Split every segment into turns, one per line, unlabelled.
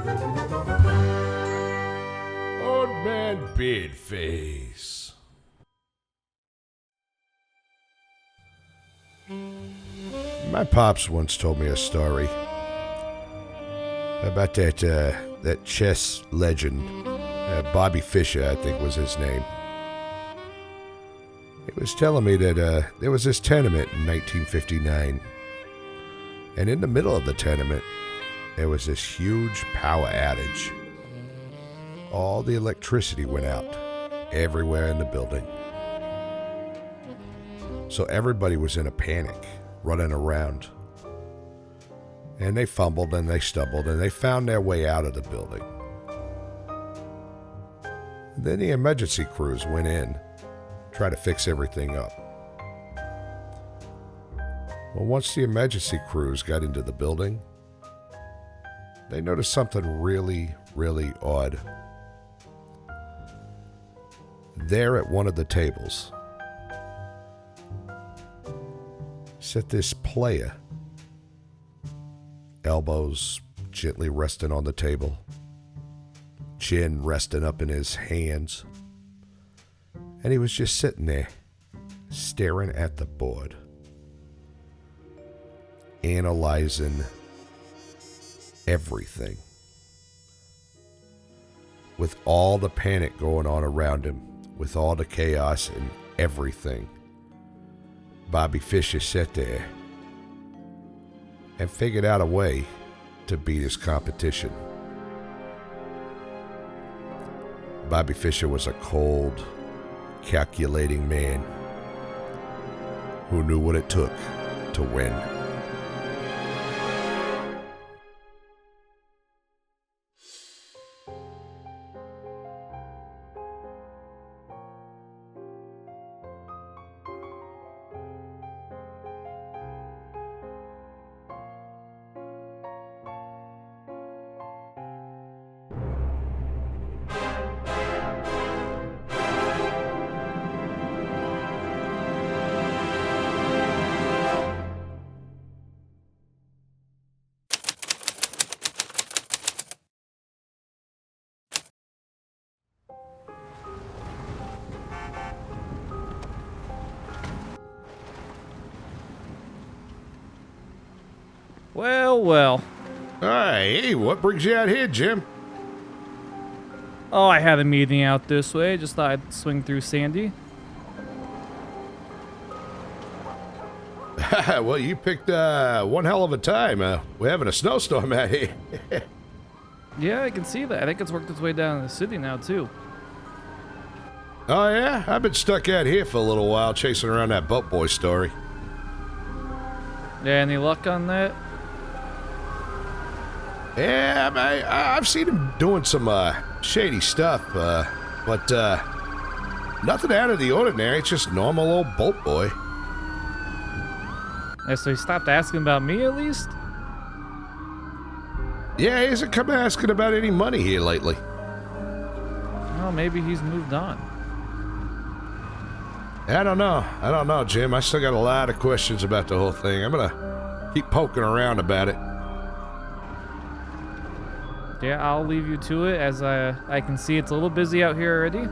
Old man Beardface. My pops once told me a story about that chess legend, Bobby Fischer, I think was his name. He was telling me that there was this tournament in 1959, and in the middle of the tournament, there was this huge power outage. All the electricity went out everywhere in the building. So everybody was in a panic, running around. And they fumbled and they stumbled and they found their way out of the building. Then the emergency crews went in, tried to fix everything up. Well, once the emergency crews got into the building, they noticed something really, really odd. There at one of the tables sat this player, elbows gently resting on the table, chin resting up in his hands, and he was just sitting there, staring at the board, analyzing everything. With all the panic going on around him, with all the chaos and everything, Bobby Fischer sat there and figured out a way to beat his competition. Bobby Fischer was a cold, calculating man who knew what it took to win.
Well.
Hey, what brings you out here, Jim?
Oh, I had a meeting out this way. Just thought I'd swing through Sandy.
Well, you picked one hell of a time. We're having a snowstorm out here.
Yeah, I can see that. I think it's worked its way down to the city now, too.
Oh, yeah? I've been stuck out here for a little while chasing around that boat boy story.
Yeah, any luck on that?
Yeah, I've seen him doing some shady stuff, but nothing out of the ordinary. It's just normal old boat boy.
Yeah, so he stopped asking about me, at least?
Yeah, he hasn't come asking about any money here lately.
Well, maybe he's moved on.
I don't know, Jim. I still got a lot of questions about the whole thing. I'm gonna keep poking around about it.
Yeah, I'll leave you to it, as I can see it's a little busy out here already.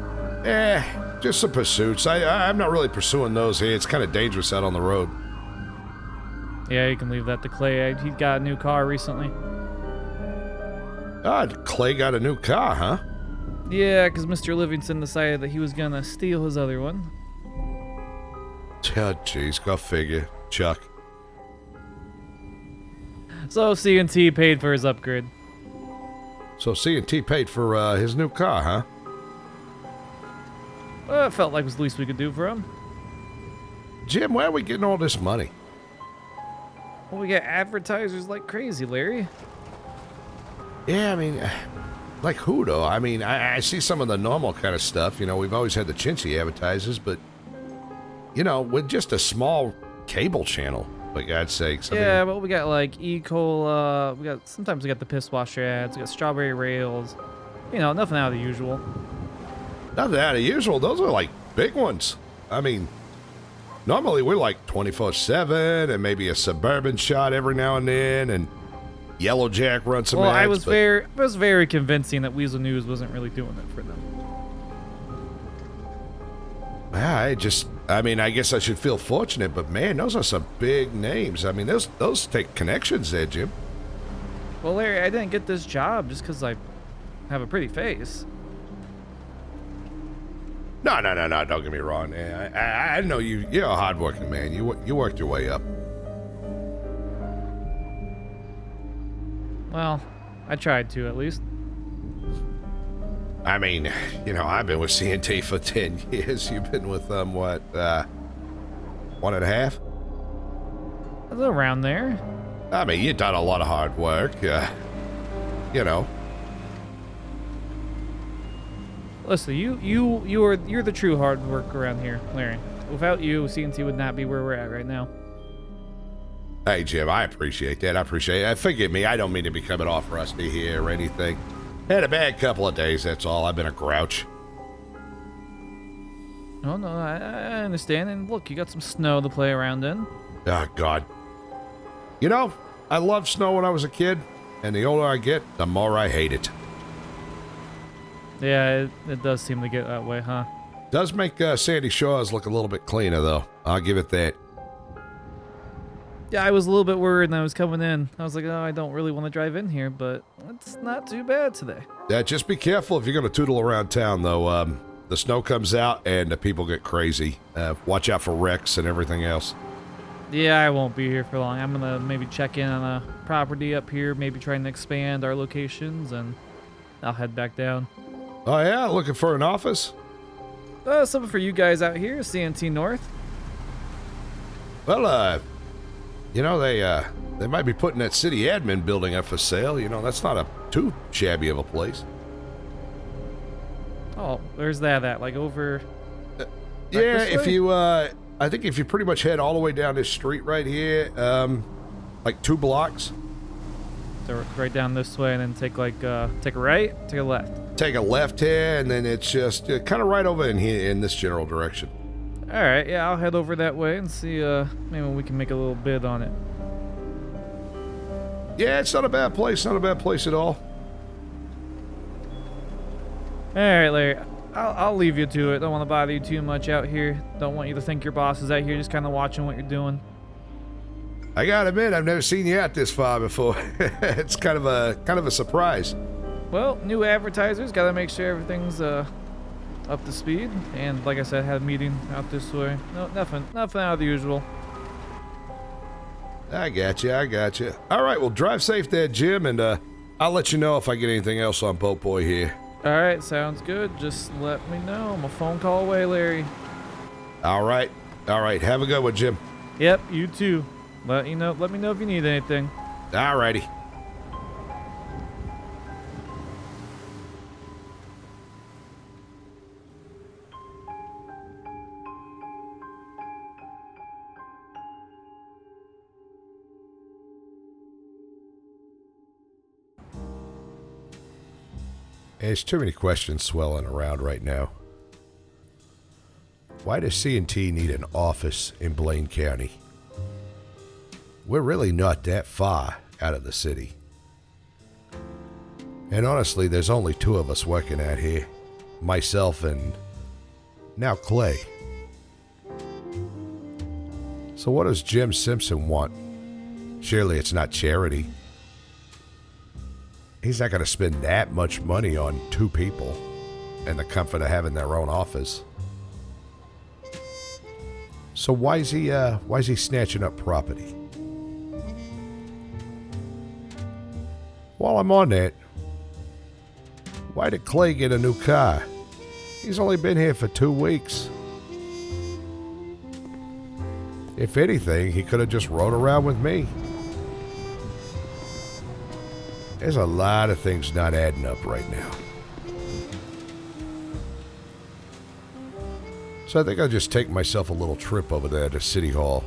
Just some pursuits. I'm not really pursuing those here. It's kind of dangerous out on the road.
Yeah, you can leave that to Clay. He got a new car recently.
Clay got a new car, huh?
Yeah, because Mr. Livingston decided that he was gonna steal his other one.
Oh, jeez, go figure. Chuck.
So C&T paid for his upgrade.
So C&T paid for his new car, huh?
Well, it felt like it was the least we could do for him.
Jim, where are we getting all this money?
Well, we get advertisers like crazy, Larry.
Yeah, I mean, like who, though? I mean, I see some of the normal kind of stuff. You know, we've always had the chintzy advertisers, but, you know, with just a small cable channel, for God's sakes.
Yeah, but we got like E-Cola, sometimes we got the piss washer ads, we got strawberry rails. You know, nothing out of the usual.
Nothing out of the usual. Those are like big ones. I mean, normally we're like 24/7 and maybe a suburban shot every now and then, and Yellowjack run some
Well,
ads.
I was very convincing that Weasel News wasn't really doing it for them.
I mean, I guess I should feel fortunate, but man, those are some big names. I mean, those take connections there, Jim.
Well, Larry, I didn't get this job just because I have a pretty face.
No, don't get me wrong. Man. I know you're a hardworking man. You worked your way up.
Well, I tried to, at least.
I mean, I've been with CNT for 10 years. You've been with them, what, 1.5?
Around there.
I mean, you've done a lot of hard work,
Listen, you're the true hard work around here, Larry. Without you, CNT would not be where we're at right now.
Hey, Jim, I appreciate that. Forgive me, I don't mean to be coming off rusty here or anything. Had a bad couple of days, that's all. I've been a grouch.
Oh, no, I understand. And look, you got some snow to play around in.
Oh, God. I loved snow when I was a kid, and the older I get, the more I hate it.
Yeah, it does seem to get that way, huh?
Does make Sandy Shores look a little bit cleaner, though. I'll give it that.
Yeah, I was a little bit worried when I was coming in. I was like, oh, I don't really want to drive in here, but it's not too bad today.
Yeah, just be careful if you're going to tootle around town, though. The snow comes out and the people get crazy. Watch out for wrecks and everything else.
Yeah, I won't be here for long. I'm going to maybe check in on a property up here, maybe trying to expand our locations, and I'll head back down.
Oh, yeah? Looking for an office?
Something for you guys out here, CNT North.
Well, they might be putting that city admin building up for sale. That's not too shabby of a place.
Oh, where's that at? Like over...
Yeah, if you, I think if you pretty much head all the way down this street right here, like 2 blocks.
So right down this way and then take a right, take a left.
Take a left here, and then it's just kind of right over in here in this general direction.
All right, yeah, I'll head over that way and see maybe we can make a little bid on it.
Yeah, it's not a bad place at all.
All right, Larry, I'll leave you to it. Don't want to bother you too much out here. Don't want you to think your boss is out here just kind of watching what you're doing.
I gotta admit, I've never seen you out this far before. It's kind of a surprise.
Well, new advertisers, gotta make sure everything's up to speed. And like I said, had a meeting out this way. No, nothing out of the usual.
I got you. All right, well, drive safe there, Jim, and I'll let you know if I get anything else on Boat Boy here.
All right, sounds good. Just let me know. I'm a phone call away, Larry.
All right. Have a good one, Jim.
Yep, you too. Let me know if you need anything.
All righty. There's too many questions swelling around right now. Why does C&T need an office in Blaine County? We're really not that far out of the city. And honestly, there's only 2 of us working out here. Myself and now Clay. So what does Jim Simpson want? Surely it's not charity. He's not going to spend that much money on 2 people and the comfort of having their own office. So why is he snatching up property? While I'm on that, why did Clay get a new car? He's only been here for 2 weeks. If anything, he could have just rode around with me. There's a lot of things not adding up right now. So I think I'll just take myself a little trip over there to City Hall.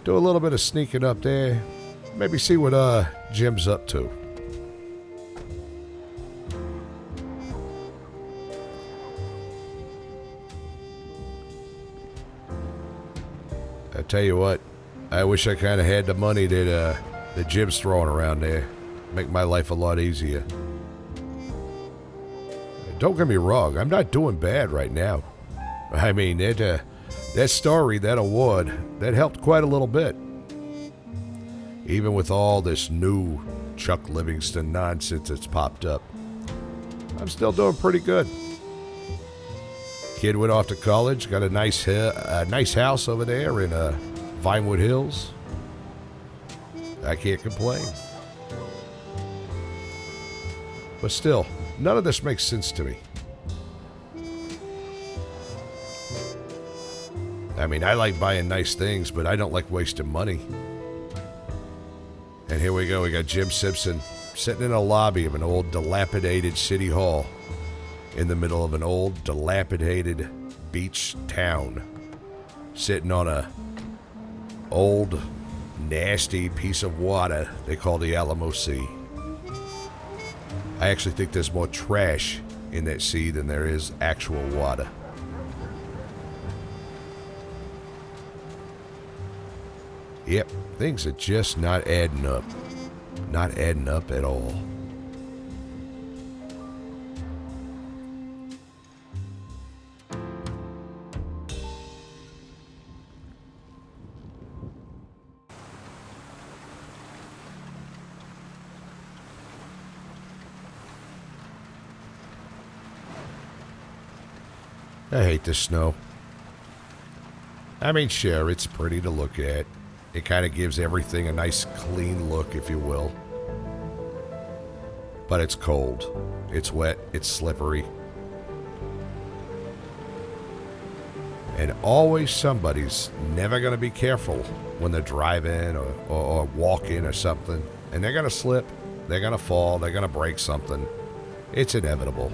Do a little bit of sneaking up there. Maybe see what Jim's up to. I tell you what, I wish I kind of had the money that Jim's throwing around there. Make my life a lot easier. Don't get me wrong, I'm not doing bad right now. I mean, that story, that award, that helped quite a little bit. Even with all this new Chuck Livingston nonsense that's popped up, I'm still doing pretty good. Kid went off to college, got a nice house over there in Vinewood Hills. I can't complain. But still, none of this makes sense to me. I mean, I like buying nice things, but I don't like wasting money. And here we go, we got Jim Simpson sitting in a lobby of an old dilapidated city hall in the middle of an old dilapidated beach town, sitting on a old nasty piece of water they call the Alamo Sea. I actually think there's more trash in that sea than there is actual water. Yep, things are just not adding up. Not adding up at all. I hate the snow. I mean, sure, it's pretty to look at. It kind of gives everything a nice clean look, if you will. But it's cold. It's wet. It's slippery. And always somebody's never going to be careful when they're driving or walking or something. And they're going to slip. They're going to fall. They're going to break something. It's inevitable.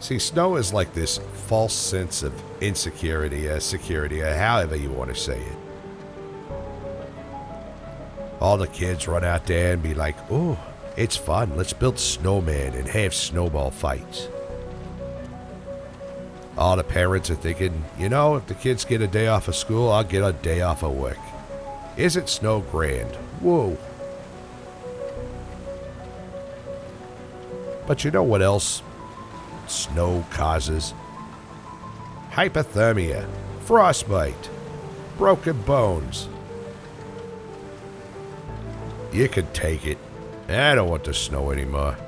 See, snow is like this false sense of insecurity, security, however you want to say it. All the kids run out there and be like, oh, it's fun. Let's build snowmen and have snowball fights. All the parents are thinking, you know, if the kids get a day off of school, I'll get a day off of work. Isn't snow grand? Whoa. But you know what else snow causes? Hypothermia, frostbite, broken bones. You can take it. I don't want the snow anymore.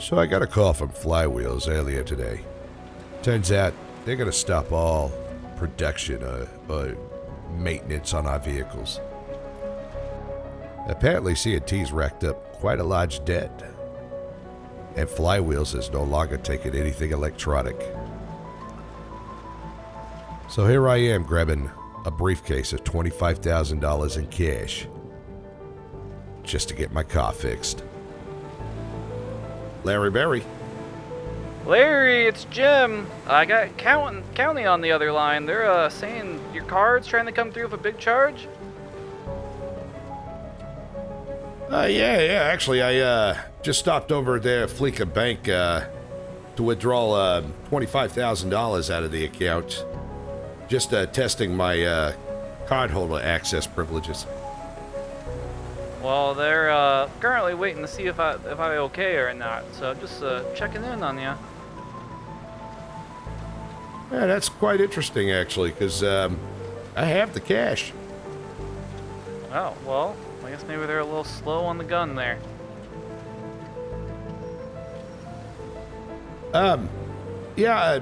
So I got a call from Flywheels earlier today. Turns out they're going to stop all production or maintenance on our vehicles. Apparently C&T's racked up quite a large debt, and Flywheels is no longer taking anything electronic. So here I am grabbing a briefcase of $25,000 in cash just to get my car fixed. Larry Berry.
Larry, it's Jim. I got County on the other line. They're saying your card's trying to come through with a big charge.
Yeah. Actually, I just stopped over there at Fleeca Bank to withdraw $25,000 out of the account. Just testing my cardholder access privileges.
Well, they're currently waiting to see if I okay or not. So just checking in on you.
Yeah, that's quite interesting, actually, because I have the cash.
Oh, well, I guess maybe they're a little slow on the gun there.
Yeah,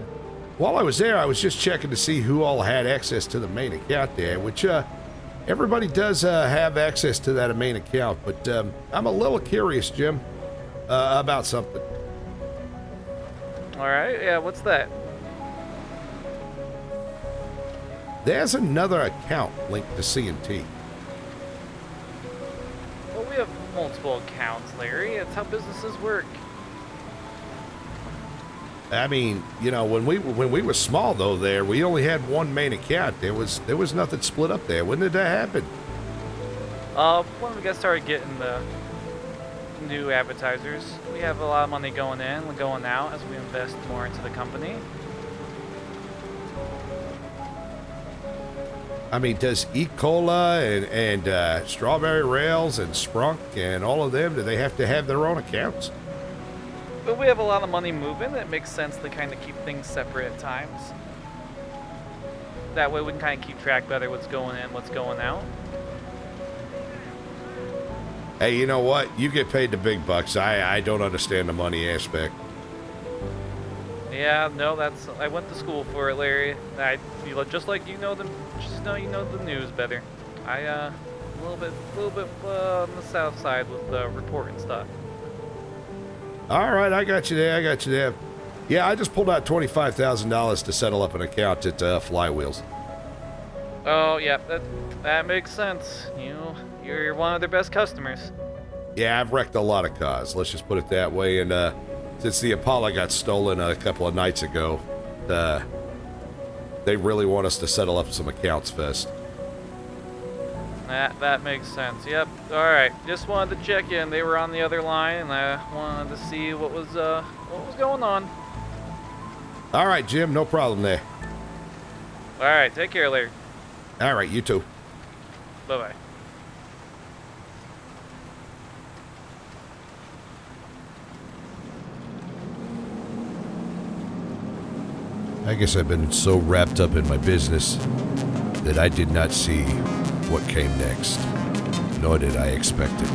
while I was there, I was just checking to see who all had access to the main account there, which everybody does have access to that main account, but I'm a little curious, Jim, about something.
All right, yeah, what's that?
There's another account linked to C&T.
Well, we have multiple accounts, Larry. It's how businesses work.
I mean, you know, when we were small though, we only had one main account. There was nothing split up there. When did that happen?
When we got started getting the new advertisers, we have a lot of money going in and going out as we invest more into the company.
I mean, does E. Cola and Strawberry Rails and Sprunk and all of them, do they have to have their own accounts?
But we have a lot of money moving. It makes sense to kind of keep things separate at times. That way we can kind of keep track better what's going in, what's going out.
Hey, you know what? You get paid the big bucks. I don't understand the money aspect.
Yeah, no, I went to school for it, Larry. Just like you know the news better. A little bit on the south side with the reporting stuff.
All right, I got you there. Yeah, I just pulled out $25,000 to settle up an account at Flywheels.
Oh, yeah, that makes sense. You're one of their best customers.
Yeah, I've wrecked a lot of cars. Let's just put it that way. And since the Impala got stolen a couple of nights ago, they really want us to settle up some accounts first.
That makes sense. Yep. All right. Just wanted to check in. They were on the other line, and I wanted to see what was going on.
All right, Jim. No problem there.
All right. Take care, Larry.
All right, you too.
Bye-bye.
I guess I've been so wrapped up in my business that I did not see what came next, nor did I expect it.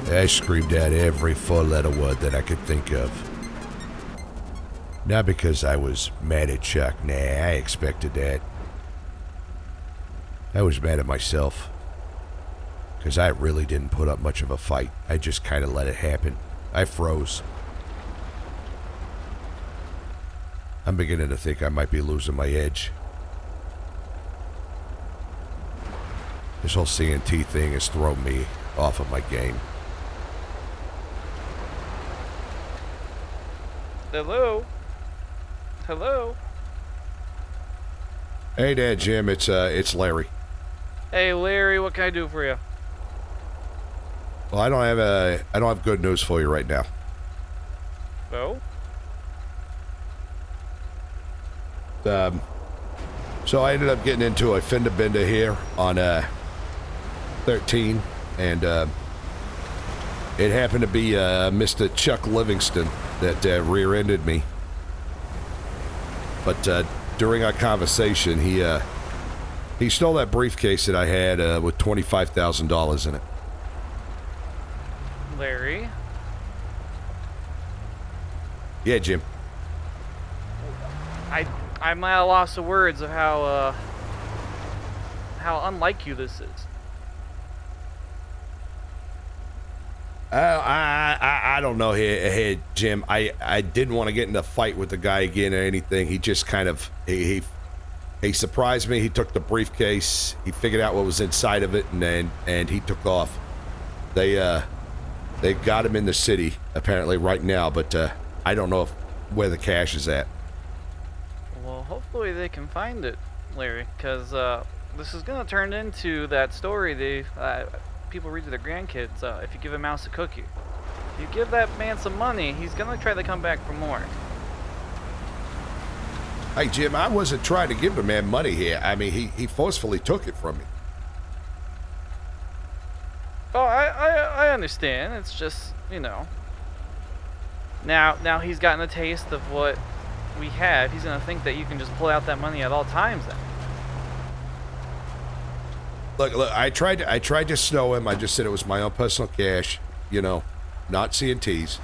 I screamed out every four-letter word that I could think of. Not because I was mad at Chuck, nah, I expected that. I was mad at myself. Because I really didn't put up much of a fight. I just kind of let it happen. I froze. I'm beginning to think I might be losing my edge. This whole CNT thing has thrown me off of my game.
Hello? Hello?
Hey there, Jim. It's Larry.
Hey, Larry, what can I do for you?
Well, I don't have good news for you right now.
Oh?
So I ended up getting into a fender bender here on 13, and it happened to be Mr. Chuck Livingston that rear-ended me. But during our conversation, he stole that briefcase that I had with $25,000 in it.
Larry.
Yeah, Jim.
I'm at a loss of words of how unlike you this is.
I don't know here, Jim. I didn't want to get in a fight with the guy again or anything. He just kind of he surprised me. He took the briefcase. He figured out what was inside of it, and he took off. They got him in the city apparently right now, but I don't know where the cash is at.
Well, hopefully they can find it, Larry, because this is gonna turn into that story people read to their grandkids. If you give a mouse a cookie, if you give that man some money, he's gonna try to come back for more.
Hey, Jim, I wasn't trying to give the man money here. I mean, he forcefully took it from me.
Oh, I understand. It's just, you know. Now he's gotten a taste of what we have. He's gonna think that you can just pull out that money at all times then.
Look, I tried to snow him. I just said it was my own personal cash, you know, not C&T's.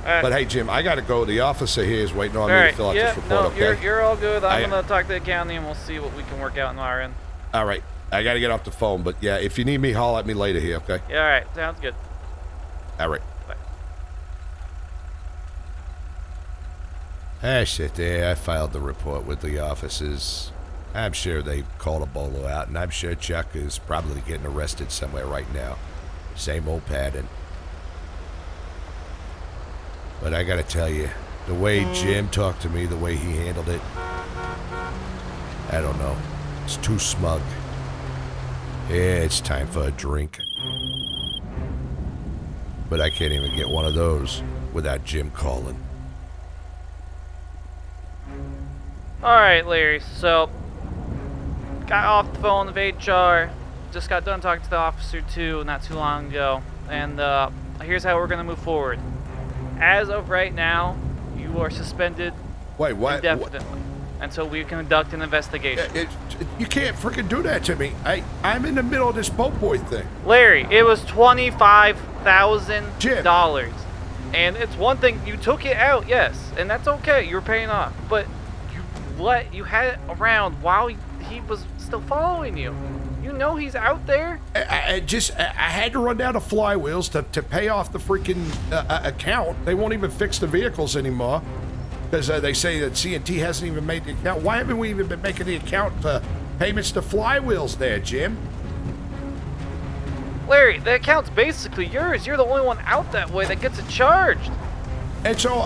But hey, Jim, I gotta go. The officer here is waiting on me to fill out this report, okay?
You're all good. I'm gonna talk to the county and we'll see what we can work out on our end.
All right. I gotta get off the phone, but yeah, if you need me, holler at me later here, okay?
Yeah, all right. Sounds good.
All right.
Bye.
I sit there. I filed the report with the officers. I'm sure they called a bolo out, and I'm sure Chuck is probably getting arrested somewhere right now. Same old pattern. But I gotta tell you, the way Jim talked to me, the way he handled it, I don't know. It's too smug. Yeah, it's time for a drink. But I can't even get one of those without Jim calling.
Alright, Larry, so got off the phone with HR, just got done talking to the officer too not too long ago, and here's how we're gonna move forward. As of right now, you are suspended indefinitely until we conduct an investigation.
You can't freaking do that to me. I'm in the middle of this boat boy thing.
Larry, it was $25,000. And it's one thing, you took it out, yes, and that's okay, you were paying off, but you had it around while he was still following you. You know he's out there.
I had to run down the flywheels to pay off the freaking account. They won't even fix the vehicles anymore because they say that C&T hasn't even made the account. Why haven't we even been making the account payments to flywheels there, Jim?
Larry, the account's basically yours. You're the only one out that way that gets it charged.
And so,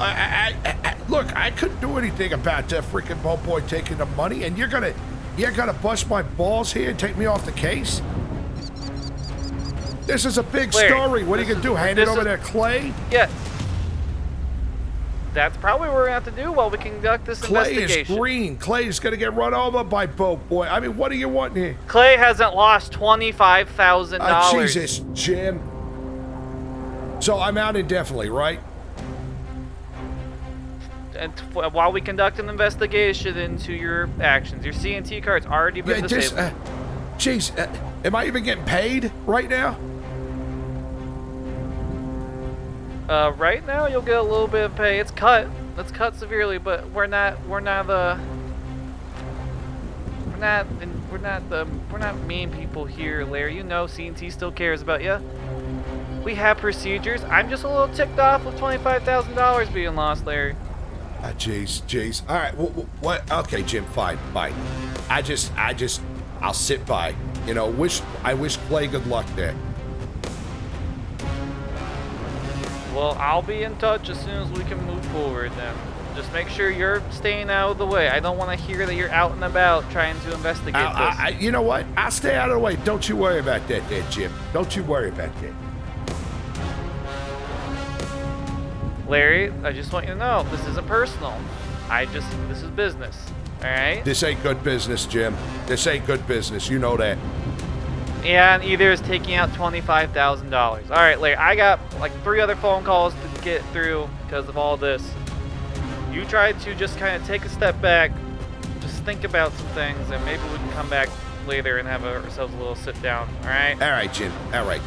look, I couldn't do anything about that freaking boat boy taking the money, and you're gonna bust my balls here and take me off the case? This is a big story. What are you gonna do? Hand it over to Clay?
Yeah. That's probably what we're gonna have to do while we conduct this investigation.
Clay is green. Clay's gonna get run over by boat boy. I mean, what do you want here?
Clay hasn't lost $25,000.
Jesus, Jim. So I'm out indefinitely, right?
And while we conduct an investigation into your actions, your C&T card's already been disabled.
Jeez, am I even getting paid right now?
Right now you'll get a little bit of pay. It's cut severely, but we're not mean people here, Larry. You know C&T still cares about you. We have procedures. I'm just a little ticked off with $25,000 being lost, Larry.
Jeez. All right, what? Okay, Jim, fine. I'll sit by. You know, I wish Clay good luck there.
Well, I'll be in touch as soon as we can move forward then. Just make sure you're staying out of the way. I don't want to hear that you're out and about trying to investigate this.
You know what? I'll stay out of the way. Don't you worry about that there, Jim. Don't you worry about that.
Larry, I just want you to know, this isn't personal. This is business, all right?
This ain't good business, Jim. This ain't good business. You know that.
And either is taking out $25,000. All right, Larry, I got like 3 other phone calls to get through because of all this. You try to just kind of take a step back, just think about some things, and maybe we can come back later and have ourselves a little sit down. All right.
All right, Jim. All right.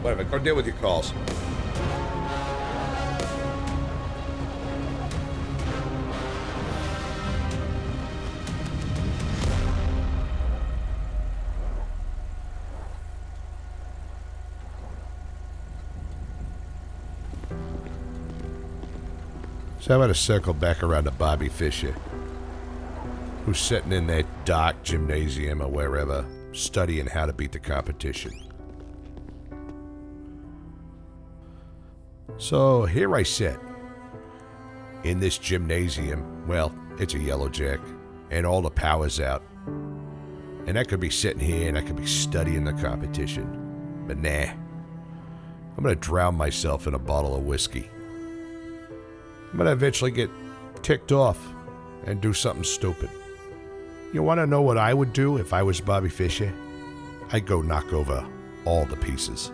Whatever. Go deal with your calls. So I'm going to circle back around to Bobby Fischer, who's sitting in that dark gymnasium or wherever, studying how to beat the competition. So here I sit, in this gymnasium. Well, it's a yellow jack, and all the power's out. And I could be sitting here and I could be studying the competition. But nah, I'm going to drown myself in a bottle of whiskey. I'm going to eventually get ticked off and do something stupid. You want to know what I would do if I was Bobby Fischer? I'd go knock over all the pieces.